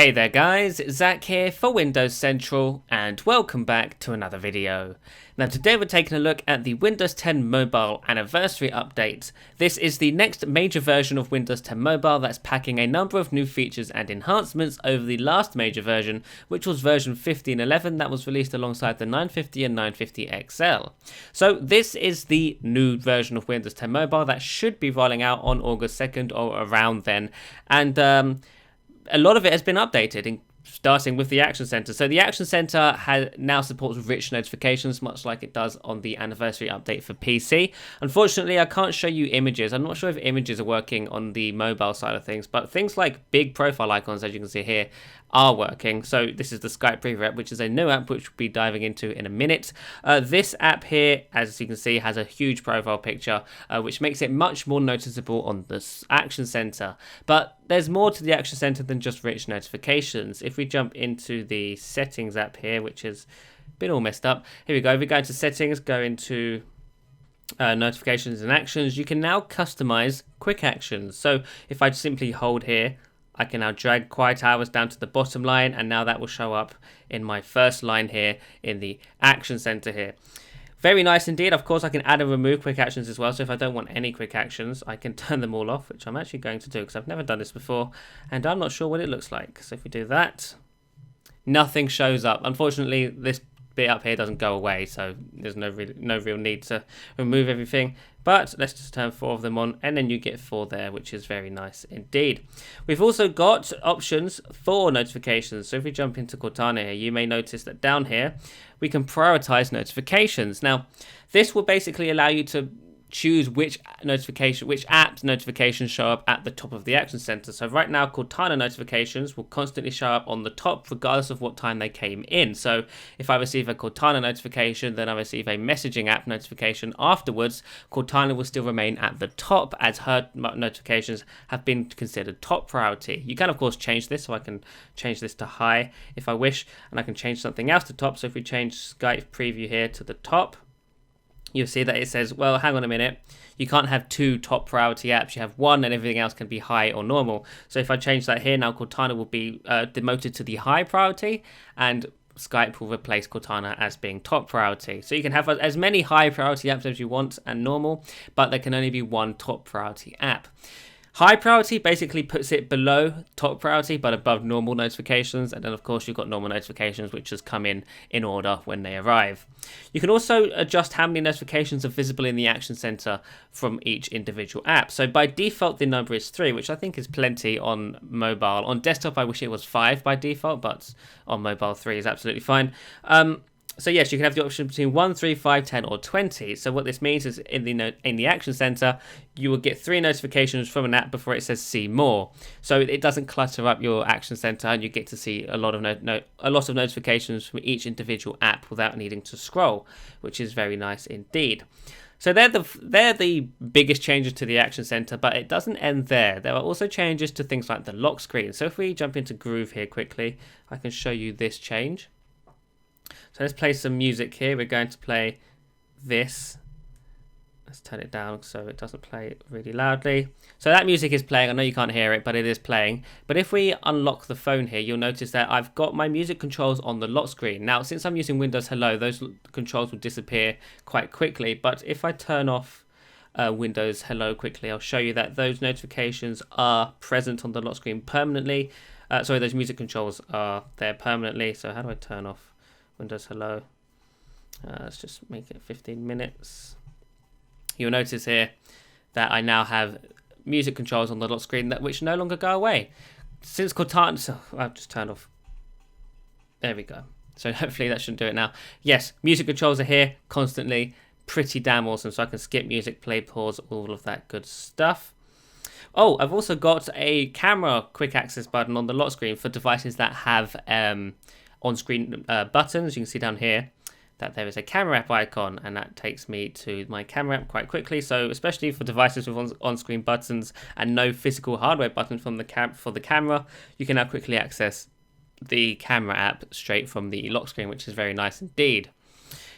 Hey there guys, Zach here for Windows Central and welcome back to another video. Now today we're taking a look at the Windows 10 Mobile Anniversary Update. This is the next major version of Windows 10 Mobile that's packing a number of new features and enhancements over the last major version, which was version 15.11 that was released alongside the 950 and 950 XL. So this is the new version of Windows 10 Mobile that should be rolling out on August 2nd or around then, and a lot of it has been updated, starting with the Action Center. So the Action Center now supports rich notifications, much like it does on the anniversary update for PC. Unfortunately, I can't show you images. I'm not sure if images are working on the mobile side of things, but things like big profile icons, as you can see here, are working. So this is the Skype Preview app, which is a new app which we'll be diving into in a minute. This app here, as you can see, has a huge profile picture, which makes it much more noticeable on the Action Center. But there's more to the Action Center than just rich notifications. If we jump into the Settings app here, which has been all messed up. Here we go. If we go into Settings, go into Notifications and Actions, you can now customize quick actions. So if I simply hold here, I can now drag quiet hours down to the bottom line, and now that will show up in my first line here in the Action Center here. Very nice indeed. Of course, I can add and remove quick actions as well. So if I don't want any quick actions, I can turn them all off, which I'm actually going to do because I've never done this before, and I'm not sure what it looks like. So if we do that, nothing shows up. Unfortunately, this bit up here doesn't go away, so there's no real need to remove everything. But let's just turn 4 of them on, and then you get 4 there, which is very nice indeed. We've also got options for notifications. So if we jump into Cortana here, you may notice that down here we can prioritize notifications. Now, this will basically allow you to choose which app's notifications show up at the top of the Action Center. So right now, Cortana notifications will constantly show up on the top regardless of what time they came in. So if I receive a Cortana notification, then I receive a messaging app notification afterwards, Cortana will still remain at the top as her notifications have been considered top priority. You can of course change this, so I can change this to high if I wish, and I can change something else to top. So if we change Skype Preview here to the top, you'll see that it says, well, hang on a minute, you can't have 2 top priority apps. You have 1 and everything else can be high or normal. So if I change that here, now Cortana will be demoted to the high priority, and Skype will replace Cortana as being top priority. So you can have as many high priority apps as you want and normal, but there can only be 1 top priority app. High priority basically puts it below top priority but above normal notifications, and then of course you've got normal notifications which just come in order when they arrive. You can also adjust how many notifications are visible in the Action Center from each individual app. So by default the number is 3, which I think is plenty on mobile. On desktop I wish it was 5 by default, but on mobile 3 is absolutely fine. So yes, you can have the option between 1, 3, 5, 10 or 20. So what this means is in the Action Center, you will get 3 notifications from an app before it says see more. So it doesn't clutter up your Action Center, and you get to see a lot of notifications from each individual app without needing to scroll, which is very nice indeed. So they're the biggest changes to the Action Center, but it doesn't end there. There are also changes to things like the lock screen. So if we jump into Groove here quickly, I can show you this change. So let's play some music here. We're going to play this. Let's turn it down so it doesn't play really loudly. So that music is playing. I know you can't hear it, but it is playing. But if we unlock the phone here, you'll notice that I've got my music controls on the lock screen. Now, since I'm using Windows Hello, those controls will disappear quite quickly. But if I turn off Windows Hello quickly, I'll show you that those notifications are present on the lock screen permanently. Sorry, those music controls are there permanently. So how do I turn off Windows Hello? Let's just make it 15 minutes. You'll notice here that I now have music controls on the lock screen which no longer go away. Since Cortana, so I've just turned off. There we go. So hopefully that shouldn't do it now. Yes, music controls are here constantly. Pretty damn awesome. So I can skip music, play, pause, all of that good stuff. Oh, I've also got a camera quick access button on the lock screen for devices that have on-screen buttons. You can see down here that there is a camera app icon, and that takes me to my camera app quite quickly. So especially for devices with on-screen buttons and no physical hardware button for the camera, you can now quickly access the camera app straight from the lock screen, which is very nice indeed.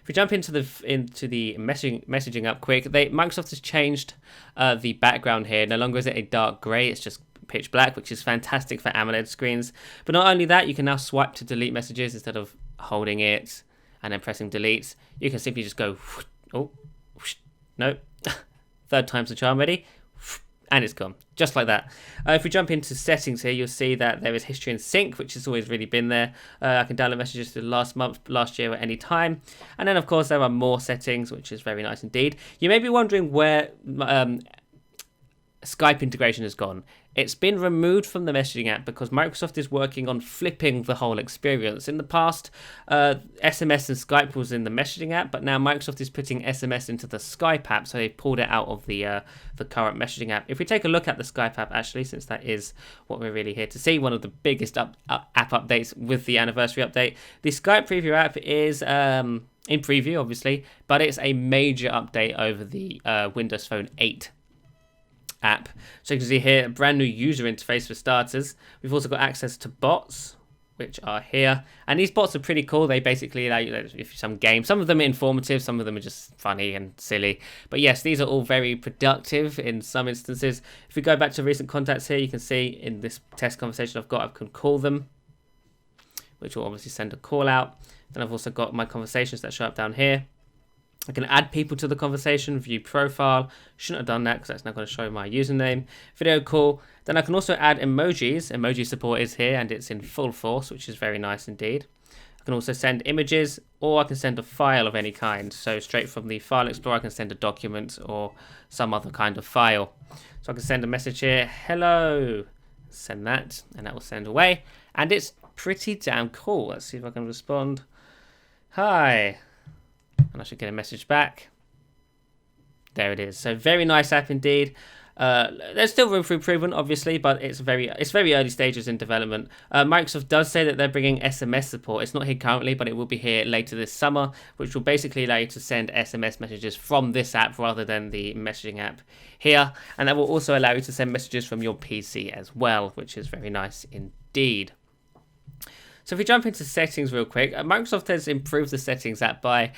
If we jump into the messaging up quick, Microsoft has changed the background here. No longer is it a dark grey, it's just pitch black, which is fantastic for AMOLED screens. But not only that, you can now swipe to delete messages instead of holding it and then pressing delete. You can simply just go, oh, no, third time's the charm, ready, and it's gone, just like that. If we jump into settings here, you'll see that there is history and sync, which has always really been there. I can download messages to last month, last year, at any time. And then, of course, there are more settings, which is very nice indeed. You may be wondering where Skype integration has gone. It's been removed from the messaging app because Microsoft is working on flipping the whole experience. In the past, SMS and Skype was in the messaging app, but now Microsoft is putting SMS into the Skype app, so they pulled it out of the current messaging app. If we take a look at the Skype app, actually, since that is what we're really here to see, one of the biggest app updates with the anniversary update, the Skype preview app is in preview, obviously, but it's a major update over the Windows Phone 8 app. So you can see here a brand new user interface for starters. We've also got access to bots, which are here, and these bots are pretty cool. They basically allow you, if some games, some of them are informative, some of them are just funny and silly, but yes, these are all very productive in some instances. If we go back to recent contacts here, you can see in this test conversation I've got, I can call them, which will obviously send a call out. Then I've also got my conversations that show up down here. I can add people to the conversation, view profile. Shouldn't have done that because that's not going to show my username. Video call. Then I can also add emojis. Emoji support is here and it's in full force, which is very nice indeed. I can also send images, or I can send a file of any kind. So straight from the File Explorer, I can send a document or some other kind of file. So I can send a message here, hello, send that, and that will send away. And it's pretty damn cool. Let's see if I can respond. Hi. And I should get a message back. There it is. So very nice app indeed. There's still room for improvement, obviously, but it's very early stages in development. Microsoft does say that they're bringing SMS support. It's not here currently, but it will be here later this summer, which will basically allow you to send SMS messages from this app rather than the messaging app here. And that will also allow you to send messages from your PC as well, which is very nice indeed. So if we jump into settings real quick, Microsoft has improved the settings app by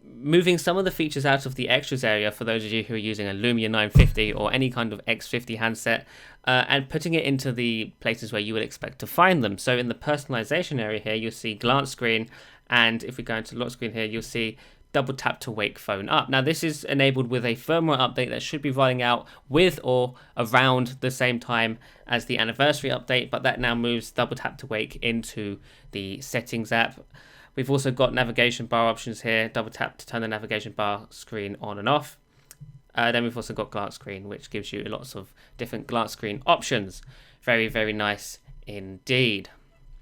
moving some of the features out of the extras area for those of you who are using a Lumia 950 or any kind of X50 handset, and putting it into the places where you would expect to find them. So in the personalization area here, you'll see glance screen, and if we go into lock screen here, you'll see double tap to wake phone up. Now this is enabled with a firmware update that should be rolling out with or around the same time as the anniversary update, but that now moves double tap to wake into the settings app. We've also got navigation bar options here, double tap to turn the navigation bar screen on and off. Then we've also got glance screen, which gives you lots of different glance screen options. Very, very nice indeed.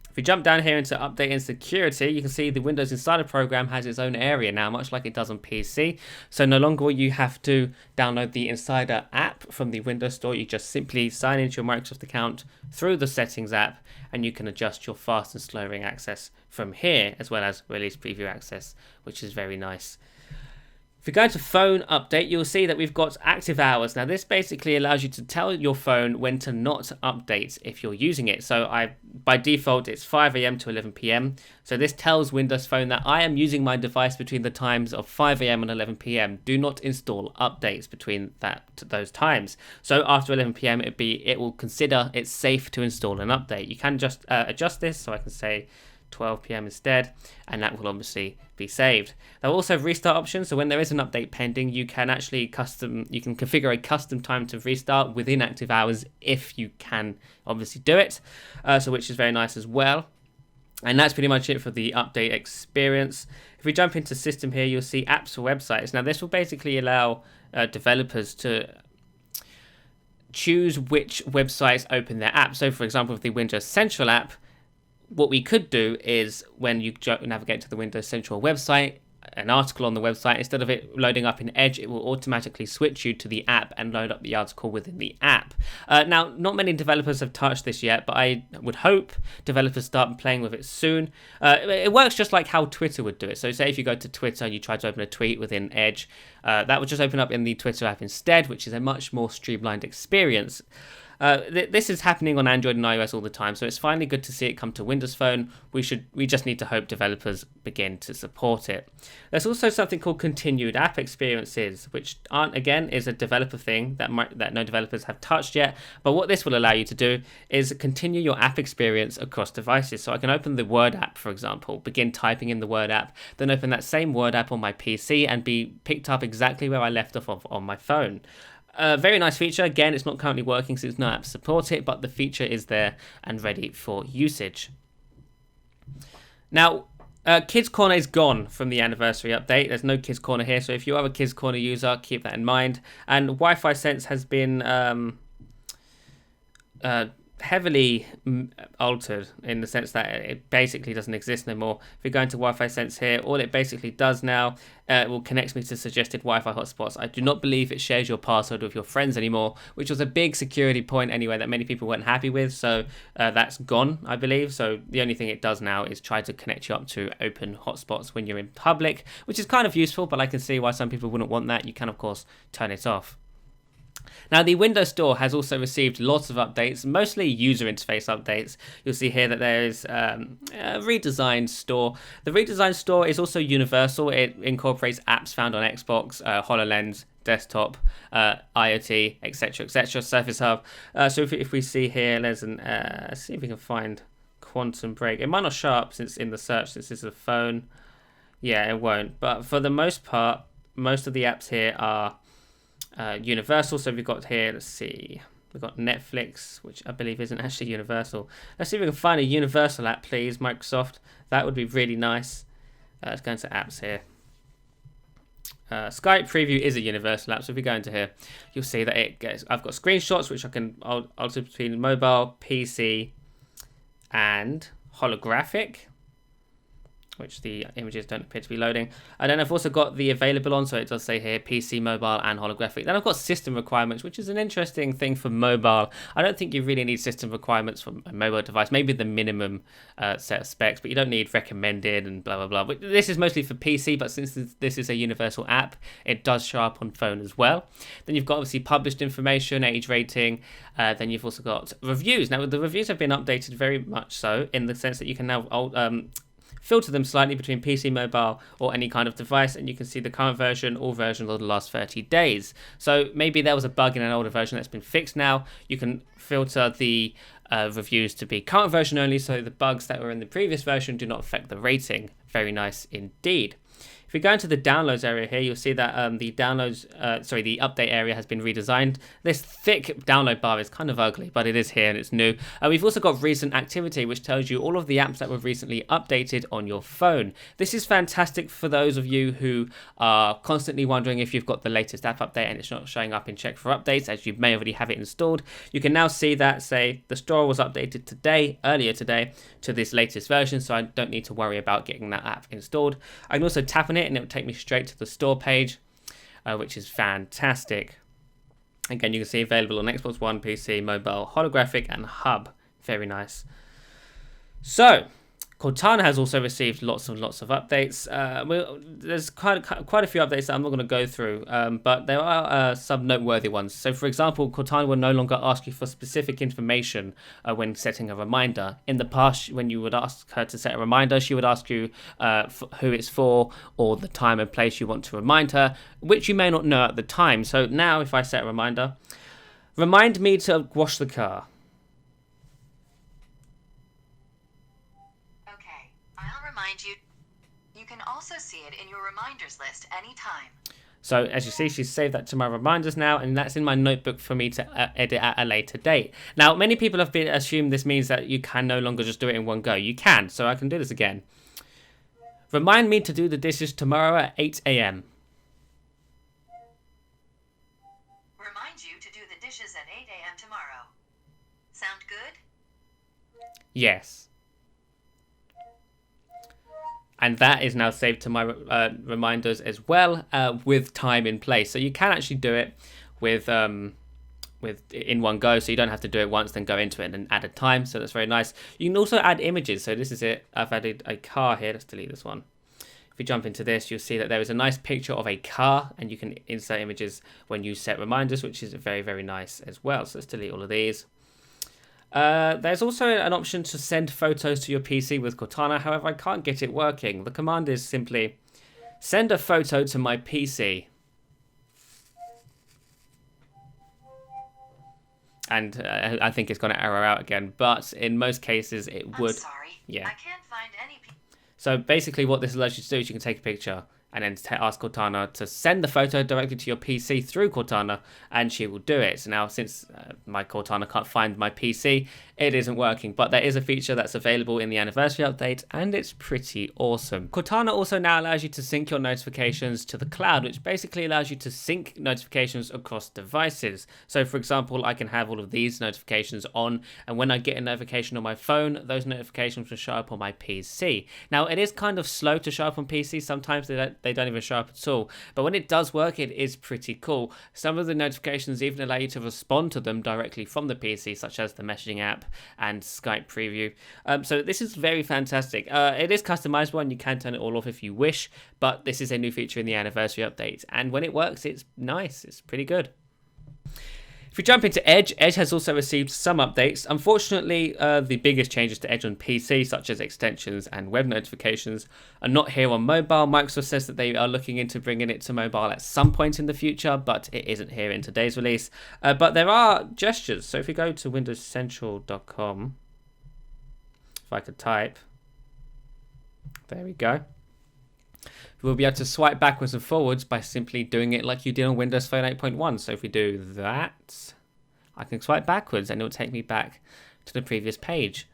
If we jump down here into update and security, you can see the Windows Insider program has its own area now, much like it does on PC. So no longer will you have to download the Insider app from the Windows Store. You just simply sign into your Microsoft account through the settings app, and you can adjust your fast and slow ring access from here, as well as release preview access, which is very nice. If we go to phone update, you'll see that we've got active hours. Now this basically allows you to tell your phone when to not update if you're using it. So by default, it's 5 AM to 11 PM. So this tells Windows Phone that I am using my device between the times of 5 AM and 11 PM. Do not install updates between those times. So after 11 PM, it will consider it's safe to install an update. You can just adjust this, so I can say 12 PM instead, and that will obviously be saved. There will also have restart options, so when there is an update pending, you can actually configure a custom time to restart within active hours if you can obviously do it, so which is very nice as well. And that's pretty much it for the update experience. If we jump into system here, you'll see apps for websites. Now this will basically allow developers to choose which websites open their app. So for example, with the Windows Central app, what we could do is when you navigate to the Windows Central website, an article on the website, instead of it loading up in Edge, it will automatically switch you to the app and load up the article within the app. Now, not many developers have touched this yet, but I would hope developers start playing with it soon. It works just like how Twitter would do it. So say if you go to Twitter and you try to open a tweet within Edge, that would just open up in the Twitter app instead, which is a much more streamlined experience. This is happening on Android and iOS all the time, so it's finally good to see it come to Windows Phone. We just need to hope developers begin to support it. There's also something called continued app experiences, which is a developer thing that no developers have touched yet. But what this will allow you to do is continue your app experience across devices. So I can open the Word app, for example, begin typing in the Word app, then open that same Word app on my PC and be picked up exactly where I left off on my phone. Very nice feature. Again, it's not currently working since no apps support it, but the feature is there and ready for usage. Now, Kids Corner is gone from the anniversary update. There's no Kids Corner here, so if you are a Kids Corner user, keep that in mind. And Wi-Fi Sense has been heavily altered in the sense that it basically doesn't exist no more. If you go into Wi-Fi Sense here, all it basically does now, it will connect me to suggested Wi-Fi hotspots. I do not believe it shares your password with your friends anymore, which was a big security point anyway that many people weren't happy with, so that's gone, I believe. So the only thing it does now is try to connect you up to open hotspots when you're in public, which is kind of useful, but I can see why some people wouldn't want that. You can, of course, turn it off. Now, the Windows Store has also received lots of updates, mostly user interface updates. You'll see here that there is a redesigned store. The redesigned store is also universal. It incorporates apps found on Xbox, HoloLens, desktop, IoT, etc., Surface Hub. So if we see here, there's let's see if we can find Quantum Break. It might not show up since in the search, since this is a phone. Yeah, it won't. But for the most part, most of the apps here are universal. So we've got here, let's see, we've got Netflix, which I believe isn't actually universal. Let's see if we can find a universal app, please, Microsoft. That would be really nice. Let's go into apps here. Skype Preview is a universal app, so if we go into here, you'll see that I've got screenshots which I can alter between mobile, PC, and holographic, which the images don't appear to be loading. And then I've also got the available on, so it does say here PC, mobile, and holographic. Then I've got system requirements, which is an interesting thing for mobile. I don't think you really need system requirements for a mobile device, maybe the minimum set of specs, but you don't need recommended and blah, blah, blah. But this is mostly for PC, but since this is a universal app, it does show up on phone as well. Then you've got obviously published information, age rating. Then you've also got reviews. Now, the reviews have been updated very much so in the sense that you can now filter them slightly between PC, mobile, or any kind of device, and you can see the current version, all versions of the last 30 days. So maybe there was a bug in an older version that's been fixed now. You can filter the reviews to be current version only, so the bugs that were in the previous version do not affect the rating. Very nice indeed. If we go into the downloads area here, you'll see that the update area has been redesigned. This thick download bar is kind of ugly, but it is here and it's new. We've also got recent activity, which tells you all of the apps that were recently updated on your phone. This is fantastic for those of you who are constantly wondering if you've got the latest app update and it's not showing up in check for updates, as you may already have it installed. You can now see that, say, the store was updated earlier today, to this latest version, so I don't need to worry about getting that app installed. I can also tap on it and it will take me straight to the store page, which is fantastic. Again, you can see available on Xbox One, PC, mobile, holographic, and hub. Very nice. So, Cortana has also received lots and lots of updates. There's quite a few updates that I'm not going to go through, but there are some noteworthy ones. So, for example, Cortana will no longer ask you for specific information when setting a reminder. In the past, when you would ask her to set a reminder, she would ask you who it's for or the time and place you want to remind her, which you may not know at the time. So now, if I set a reminder, remind me to wash the car. You can also see it in your reminders list anytime. So as you see, she's saved that to my reminders now, and that's in my notebook for me to edit at a later date. Now, many people have assumed this means that you can no longer just do it in one go. You can, so I can do this again. Remind me to do the dishes tomorrow at 8 a.m. Remind you to do the dishes at 8 a.m. tomorrow. Sound good? Yes. And that is now saved to my reminders as well, with time in place. So you can actually do it with in one go, so you don't have to do it once, then go into it and add a time. So that's very nice. You can also add images. So this is it. I've added a car here. Let's delete this one. If we jump into this, you'll see that there is a nice picture of a car, and you can insert images when you set reminders, which is very, very nice as well. So let's delete all of these. There's also an option to send photos to your PC with Cortana. However, I can't get it working. The command is simply send a photo to my PC. And I think it's going to error out again, but in most cases it would. I'm sorry. Yeah. I can't find any. So basically what this allows you to do is you can take a picture and then ask Cortana to send the photo directly to your PC through Cortana, and she will do it. So now, since my Cortana can't find my PC, it isn't working. But there is a feature that's available in the anniversary update, and it's pretty awesome. Cortana also now allows you to sync your notifications to the cloud, which basically allows you to sync notifications across devices. So for example, I can have all of these notifications on, and when I get a notification on my phone, those notifications will show up on my PC. Now, it is kind of slow to show up on PC. Sometimes they don't even show up at all. But when it does work, it is pretty cool. Some of the notifications even allow you to respond to them directly from the PC, such as the messaging app and Skype preview. So this is very fantastic. It is customizable and you can turn it all off if you wish, but this is a new feature in the anniversary update. And when it works, it's nice. It's pretty good. If we jump into Edge, Edge has also received some updates. Unfortunately, the biggest changes to Edge on PC, such as extensions and web notifications, are not here on mobile. Microsoft says that they are looking into bringing it to mobile at some point in the future, but it isn't here in today's release. But there are gestures. So if we go to windowscentral.com, if I could type, there we go. We'll be able to swipe backwards and forwards by simply doing it like you did on Windows Phone 8.1. So if we do that, I can swipe backwards and it'll take me back to the previous page.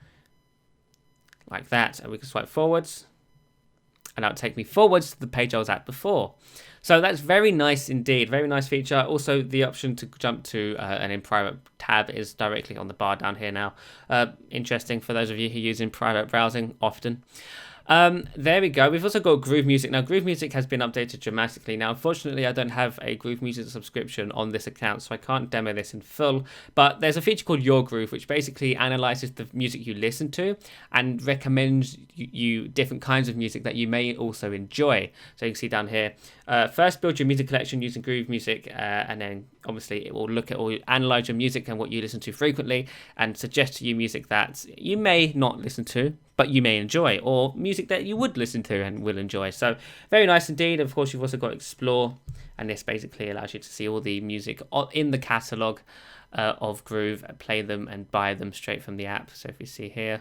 Like that. And we can swipe forwards and that'll take me forwards to the page I was at before. So that's very nice indeed. Very nice feature. Also, the option to jump to an in private tab is directly on the bar down here now. Interesting for those of you who use in private browsing often. There we go. We've also got Groove Music. Now, Groove Music has been updated dramatically. Now, unfortunately, I don't have a Groove Music subscription on this account, so I can't demo this in full. But there's a feature called Your Groove, which basically analyzes the music you listen to and recommends you different kinds of music that you may also enjoy. So you can see down here, first build your music collection using Groove Music, and then obviously it will look at or analyze your music and what you listen to frequently and suggest to you music that you may not listen to, but you may enjoy, or music that you would listen to and will enjoy. So very nice indeed. Of course, you've also got Explore, and this basically allows you to see all the music in the catalog of Groove, play them and buy them straight from the app. So if you see here,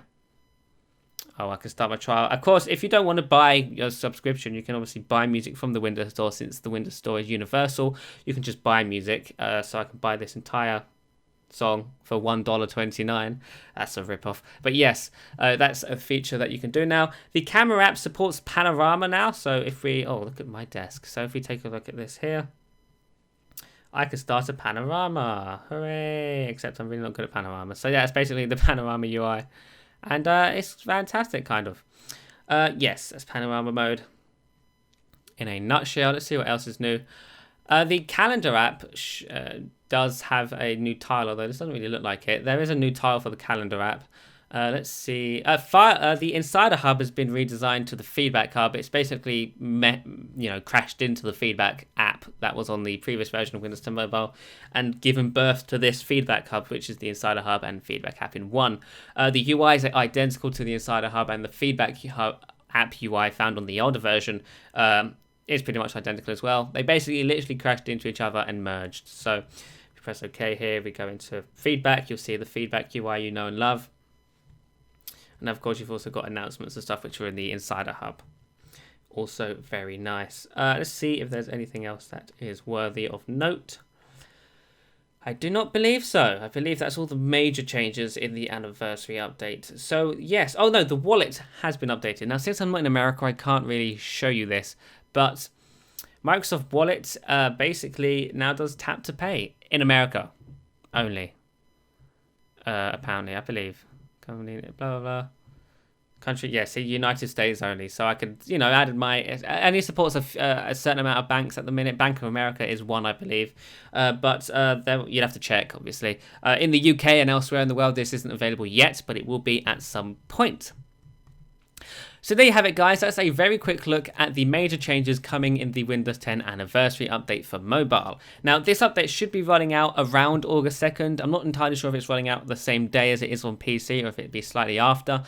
oh, I can start my trial. Of course, if you don't want to buy your subscription, you can obviously buy music from the Windows Store. Since the Windows Store is universal, you can just buy music. So I can buy this entire song for $1.29. That's a rip-off. But yes, that's a feature that you can do now. The camera app supports Panorama now. So if we, oh, look at my desk. So if we take a look at this here, I could start a Panorama. Hooray! Except I'm really not good at Panorama. So yeah, it's basically the Panorama UI. And it's fantastic, kind of. Yes, that's Panorama mode. In a nutshell, let's see what else is new. The calendar app does have a new tile, although this doesn't really look like it. There is a new tile for the calendar app. Let's see. The Insider Hub has been redesigned to the Feedback Hub. It's basically crashed into the Feedback app that was on the previous version of Windows 10 Mobile and given birth to this Feedback Hub, which is the Insider Hub and Feedback app in one. The UI is identical to the Insider Hub, and the Feedback Hub app UI found on the older version is pretty much identical as well. They basically literally crashed into each other and merged. So if you press OK here, we go into Feedback. You'll see the Feedback UI you know and love. And of course, you've also got announcements and stuff which are in the Insider Hub. Also very nice. Let's see if there's anything else that is worthy of note. I do not believe so. I believe that's all the major changes in the anniversary update. So yes, oh no, the wallet has been updated. Now, since I'm not in America, I can't really show you this, but Microsoft Wallet basically now does tap to pay in America only. Apparently, I believe. Company, blah, blah, blah. Country, yes, the United States only. So I could, added my, and it supports a certain amount of banks at the minute. Bank of America is one, I believe. But you'd have to check, obviously. In the UK and elsewhere in the world, this isn't available yet, but it will be at some point. So there you have it, guys. That's a very quick look at the major changes coming in the Windows 10 anniversary update for mobile. Now, this update should be running out around August 2nd. I'm not entirely sure if it's running out the same day as it is on PC or if it'd be slightly after.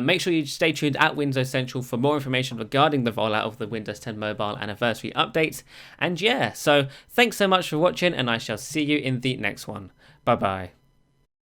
Make sure you stay tuned at Windows Central for more information regarding the rollout of the Windows 10 mobile anniversary update. And yeah, so thanks so much for watching, and I shall see you in the next one. Bye-bye.